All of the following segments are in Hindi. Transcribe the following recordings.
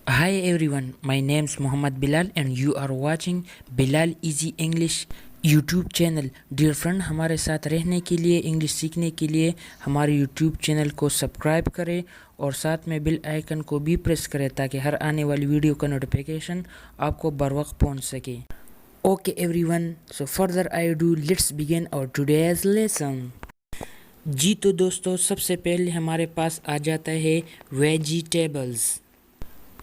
Hi everyone, my name is Muhammad Bilal and you are watching Bilal Easy English YouTube channel. Dear friend, हमारे साथ रहने के लिए, इंग्लिश सीखने के लिए हमारे यूट्यूब चैनल को सब्सक्राइब करें और साथ में बेल आइकन को भी प्रेस करें ताकि हर आने वाली वीडियो का नोटिफिकेशन आपको बर वक्त पहुँच सके। Okay everyone, so further I do let's begin our today's lesson. जी तो दोस्तों, सबसे पहले हमारे पास आ जाता है वेजिटेबल्स।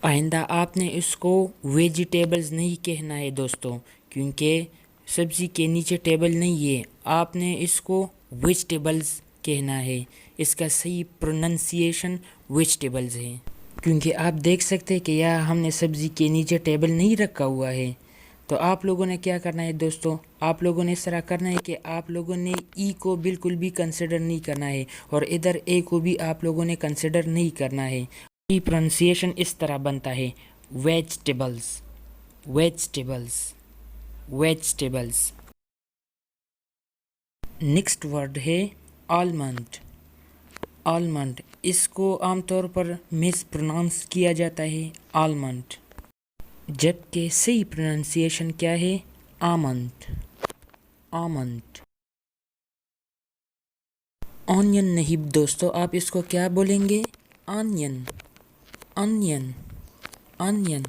आइंदा आपने इसको वेजिटेबल्स नहीं कहना है दोस्तों, क्योंकि सब्ज़ी के नीचे टेबल नहीं है, आपने इसको वेजिटेबल्स कहना है। इसका सही प्रोनंसिएशन वेजिटेबल्स है, क्योंकि आप देख सकते हैं कि यहाँ हमने सब्ज़ी के नीचे टेबल नहीं रखा हुआ है। तो आप लोगों ने क्या करना है दोस्तों, आप लोगों ने इस तरह करना है कि आप लोगों ने ई को बिल्कुल भी कंसिडर नहीं करना है और इधर ए को भी आप लोगों ने कंसिडर नहीं करना है। ई प्रोनाउंसिएशन इस तरह बनता है vegetables, vegetables, vegetables. Next word है आलमंड। आलमंड, इसको आमतौर पर मिस प्रोनाउंस किया जाता है आलमंड, जबकि सही प्रोनाउंसिएशन क्या है आमंड, आमंड। ऑनियन नहीं दोस्तों, आप इसको क्या बोलेंगे ऑनियन, ऑनियन, ऑनियन।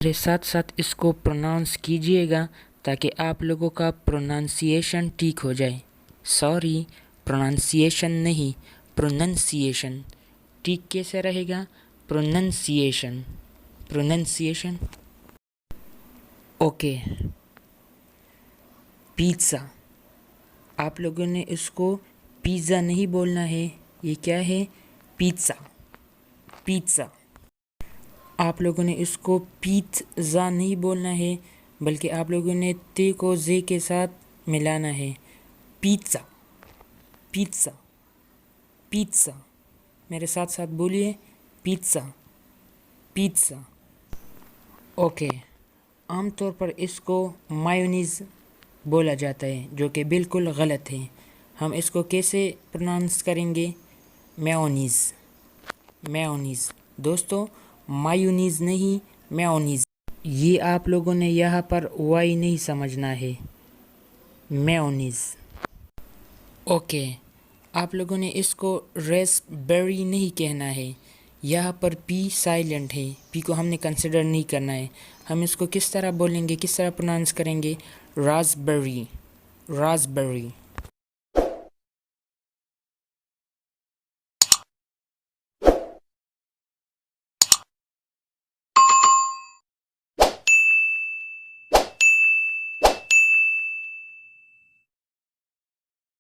मेरे साथ साथ इसको प्रोनाउंस कीजिएगा ताकि आप लोगों का प्रोनाउंसिएशन ठीक हो जाए। सॉरी, प्रोनाउंसिएशन नहीं, प्रोनंसिएशन। ठीक कैसे रहेगा? Pronunciation, pronunciation. Okay, pizza. आप लोगों ने इसको पिज़्ज़ा नहीं बोलना है, ये क्या है? Pizza, pizza. आप लोगों ने इसको पिज़्ज़ा नहीं बोलना है, बल्कि आप लोगों ने ते को जे के साथ मिलाना है। Pizza, pizza, pizza. मेरे साथ साथ बोलिए पिज़्ज़ा, पिज़्ज़ा। ओके, आमतौर पर इसको मायोनीज़ बोला जाता है, जो कि बिल्कुल गलत है। हम इसको कैसे प्रोनाउंस करेंगे? Mayonnaise, mayonnaise. दोस्तों, मायोनीज़ नहीं, मेयोनीज़। ये आप लोगों ने यहाँ पर वाई नहीं समझना है, मेयोनीज़। ओके, आप लोगों ने इसको रेस्पबेरी नहीं कहना है, यहाँ पर पी साइलेंट है, पी को हमने कंसिडर नहीं करना है। हम इसको किस तरह बोलेंगे, किस तरह प्रोनाउंस करेंगे? Raspberry, Raspberry.